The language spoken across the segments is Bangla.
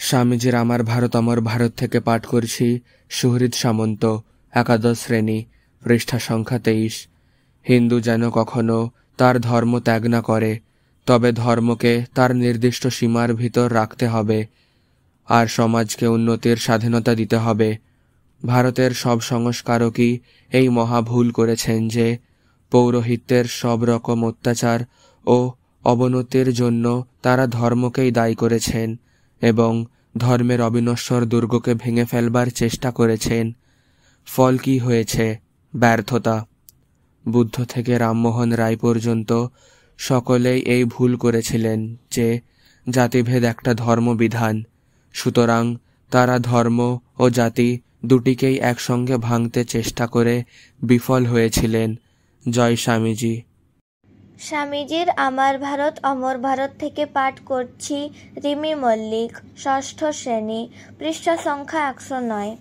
স্বামীজির আমার ভারত অমর ভারত থেকে পাঠ করছি সুহৃদ সামন্ত, একাদশ শ্রেণী, পৃষ্ঠা সংখ্যা 23। হিন্দু যেন কখনো তার ধর্ম ত্যাগ না করে, তবে ধর্মকে তার নির্দিষ্ট সীমার ভিতর রাখতে হবে আর সমাজকে উন্নতির স্বাধীনতা দিতে হবে। ভারতের সব সংস্কারকই এই মহা ভুল করেছেন যে পৌরোহিত্যের সব রকম অত্যাচার ও অবনতির জন্য তারা ধর্মকেই দায়ী করেছেন এবং ধর্মের অবিনশ্বর দুর্গকে ভেঙে ফেলবার চেষ্টা করেছেন। ফল কি হয়েছে? ব্যর্থতা। বুদ্ধ থেকে রামমোহন রায় পর্যন্ত সকলেই এই ভুল করেছিলেন যে জাতিভেদ একটা ধর্মবিধান, সুতরাং তারা ধর্ম ও জাতি দুটিকেই একসঙ্গে ভাঙতে চেষ্টা করে বিফল হয়েছিলেন। জয় স্বামীজি। স্বামীজির আমার ভারত অমর ভারত থেকে পাঠ করছি রিমি মল্লিক, ষষ্ঠ শ্রেণী, পৃষ্ঠা সংখ্যা 109।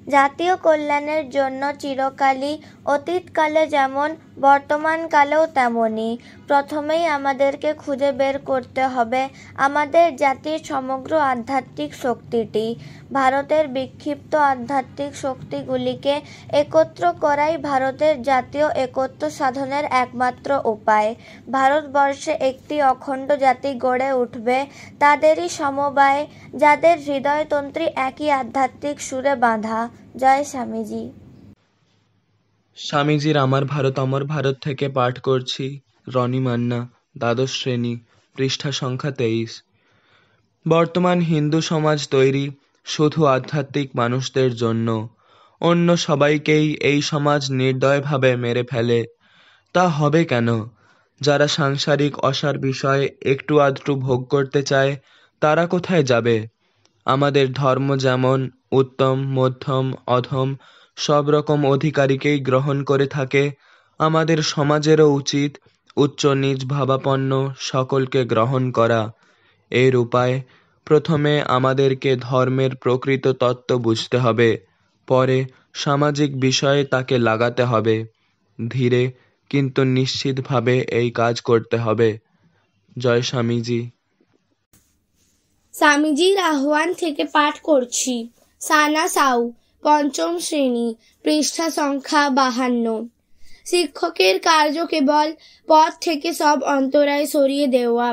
জাতীয় কল্যাণের জন্য চিরকালই, অতীতকালে যেমন বর্তমানকালেও তেমনই, প্রথমেই আমাদেরকে খুঁজে বের করতে হবে আমাদের জাতির সমগ্র আধ্যাত্মিক শক্তিটি। ভারতের বিক্ষিপ্ত আধ্যাত্মিক শক্তিগুলিকে একত্র করাই ভারতের জাতীয় একত্ব সাধনের একমাত্র উপায়। ভারতবর্ষে একটি অখণ্ড জাতি গড়ে উঠবে তাদেরই সমবায়ে, যাদের হৃদয়তন্ত্রী একই আধ্যাত্মিক সুরে বাঁধা। জয় স্বামীজি। স্বামীজির আমার ভারত অমর ভারত থেকে পাঠ করছি রনি মান্না, দ্বাদশ শ্রেণী, পৃষ্ঠা সংখ্যা 23। বর্তমান হিন্দু সমাজ তৈরি শুধু আধ্যাত্মিক মানুষদের জন্য, অন্য সবাইকেই এই সমাজ নির্দয়ভাবে মেরে ফেলে। তা হবে কেন? যারা সাংসারিক অসার বিষয়ে একটু আধটু ভোগ করতে চায় তারা কোথায় যাবে? আমাদের ধর্ম যেমন উত্তম, মধ্যম, অধম সব রকম অধিকারীকেই গ্রহণ করে থাকে, আমাদের সমাজেরও উচিত উচ্চ নিচ ভাবাপন্ন সকলকে গ্রহণ করা। এর উপায়, প্রথমে আমাদেরকে ধর্মের প্রকৃত তত্ত্ব বুঝতে হবে, পরে সামাজিক বিষয়ে তাকে লাগাতে হবে। ধীরে কিন্তু নিশ্চিতভাবে এই কাজ করতে হবে। জয় স্বামীজি। স্বামীজির আহ্বান থেকে পাঠ করছি সানা সাউ, পঞ্চম শ্রেণী, পৃষ্ঠা সংখ্যা 52। শিক্ষকের কার্য কেবল পথ থেকে সব অন্তরায় সরিয়ে দেওয়া।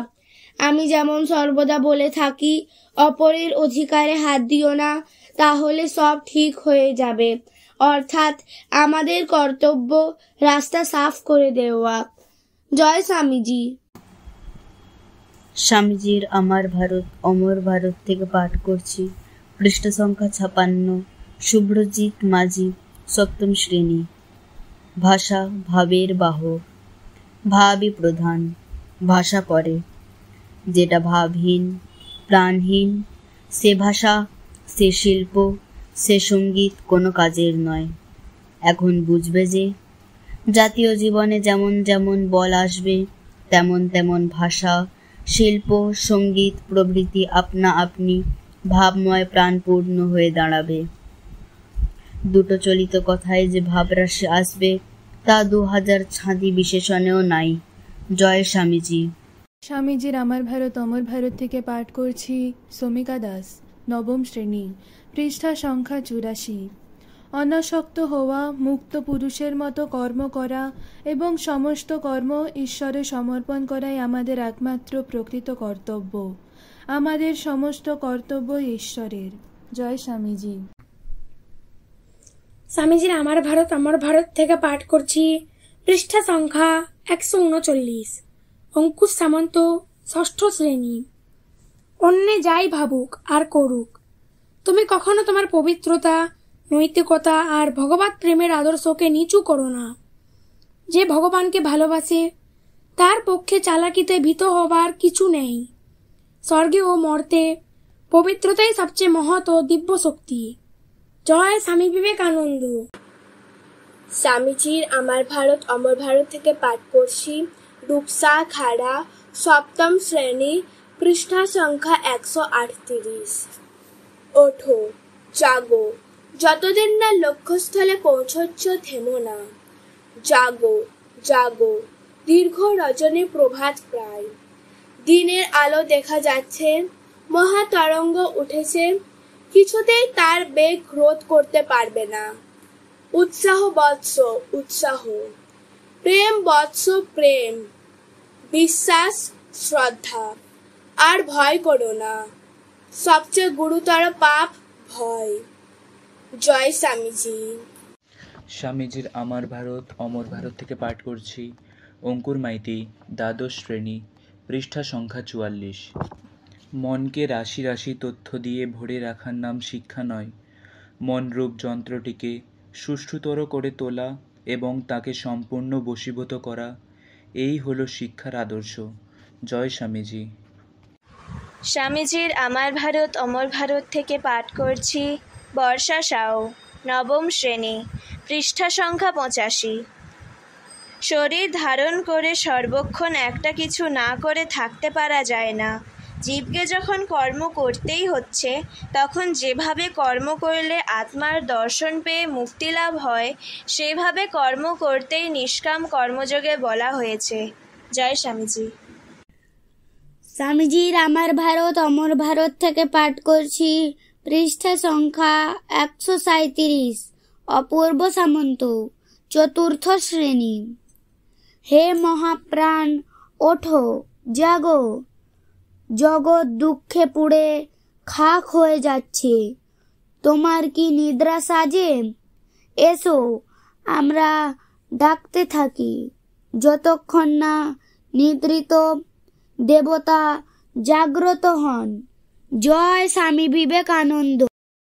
আমি যেমন সর্বদা বলে থাকি, অপরের অধিকারে হাত দিও না, তাহলে সব ঠিক হয়ে যাবে। অর্থাৎ আমাদের কর্তব্য রাস্তা সাফ করে দেওয়া। জয় স্বামীজি। স্বামীজির আমার ভারত অমর ভারত থেকে পাঠ করছি পৃষ্ঠা সংখ্যা 56। শুভ্রজিৎ মাঝি, সপ্তম শ্রেণী। ভাষা ভাবের বাহক, ভাবই প্রধান, ভাষা পরে। যেটা ভাবহীন, প্রাণহীন, সে ভাষা, সে শিল্প, সে সঙ্গীত কোনো কাজের নয়। এখন বুঝবে যে জাতীয় জীবনে যেমন যেমন বল আসবে, তেমন তেমন ভাষা, শিল্প, সঙ্গীত প্রভৃতি আপনা আপনি ভাবময় প্রাণপূর্ণ হয়ে দাঁড়াবে। দুটো চলিত কথায় যে ভাবরাশি আসবে তা 2000 ছাঁদি বিশেষণেও নাই। জয় স্বামীজি। স্বামীজির আমার ভারত অমর ভারত থেকে পাঠ করছি সমিকা দাস, নবম শ্রেণী, পৃষ্ঠা সংখ্যা 84। অনাসক্ত হওয়া, মুক্ত পুরুষের মতো কর্ম করা এবং সমস্ত কর্ম ঈশ্বরে সমর্পণ করাই আমাদের একমাত্র প্রকৃত কর্তব্য। আমাদের সমস্ত কর্তব্য ঈশ্বরের। জয় স্বামীজি। স্বামীজির আমার ভারত আমার ভারত থেকে পাঠ করছি পৃষ্ঠা সংখ্যা 139। অঙ্কুশ সামন্ত, ষষ্ঠ শ্রেণী। অন্যে যাই ভাবুক আর করুক, তুমি কখনো তোমার পবিত্রতা, নৈতিকতা আর ভগবত প্রেমের আদর্শকে নিচু করো না। যে ভগবানকে ভালোবাসে তার পক্ষে চালাকিতে ভীত হবার কিছু নেই। স্বর্গে ও মর্তে পবিত্রতাই সবচেয়ে মহৎ ও দিব্য শক্তি। জয় স্বামী বিবেকানন্দ। স্বামীজির আমার ভারত অমর ভারত থেকে পাঠ করছি রূপসা খাড়া, সপ্তম শ্রেণী, পৃষ্ঠা সংখ্যা 138। ওঠো, জাগো, যতদিন না লক্ষ্যস্থলে পৌঁছচ্ছ থেমো না। জাগো জাগো, দীর্ঘ রজনী প্রভাত প্রায়। দিনের আলো দেখা যাচ্ছে, মহাতরঙ্গ উঠেছে, কিছুতেই তার বেগ রোধ করতে পারবে না। উৎসাহ বৎস উৎসাহ, প্রেম বৎস প্রেম, বিশ্বাস শ্রদ্ধা। আর ভয় করো না, সবচেয়ে গুরুতর পাপ ভয়। জয় স্বামীজি। স্বামীজির আমার ভারত অমর ভারত থেকে পাঠ করছি অঙ্কুর মাইতি, দ্বাদশ শ্রেণী, পৃষ্ঠা সংখ্যা ৪৪। মনকে রাশি রাশি তথ্য দিয়ে ভরে রাখার নাম শিক্ষা নয়। মনরূপ যন্ত্রটিকে সুষ্ঠুতর করে তোলা এবং তাকে সম্পূর্ণ বশীভূত করা, এই হলো শিক্ষার আদর্শ। জয় স্বামীজি। স্বামীজির আমার ভারত অমর ভারত থেকে পাঠ করছি বর্ষা সাউ, নবম শ্রেণী, পৃষ্ঠা সংখ্যা ৮৫। শরীর ধারণ করে সর্বক্ষণ একটা কিছু না করে থাকতে পারা যায় না। জীবকে যখন কর্ম করতেই হচ্ছে, তখন যেভাবে কর্ম করলে আত্মার দর্শন পেয়ে মুক্তি লাভ হয়, সেভাবে কর্ম করতেই নিষ্কাম কর্মযোগে বলা হয়েছে। জয় স্বামীজি। স্বামীজির আমার ভারত অমর ভারত থেকে পাঠ করছি পৃষ্ঠা সংখ্যা ১৩৭। অপূর্ব সামন্ত, চতুর্থ শ্রেণী। হে মহাপ্রাণ, ওঠো, জাগো, জগৎ দুঃখে পুড়ে খাক হয়ে যাচ্ছে, তোমার কি নিদ্রা সাজে? এসো, আমরা ডাকতে থাকি, যতক্ষণ না নিদ্রিত দেবতা জাগ্রত হন। জয় স্বামী বিবেকানন্দ।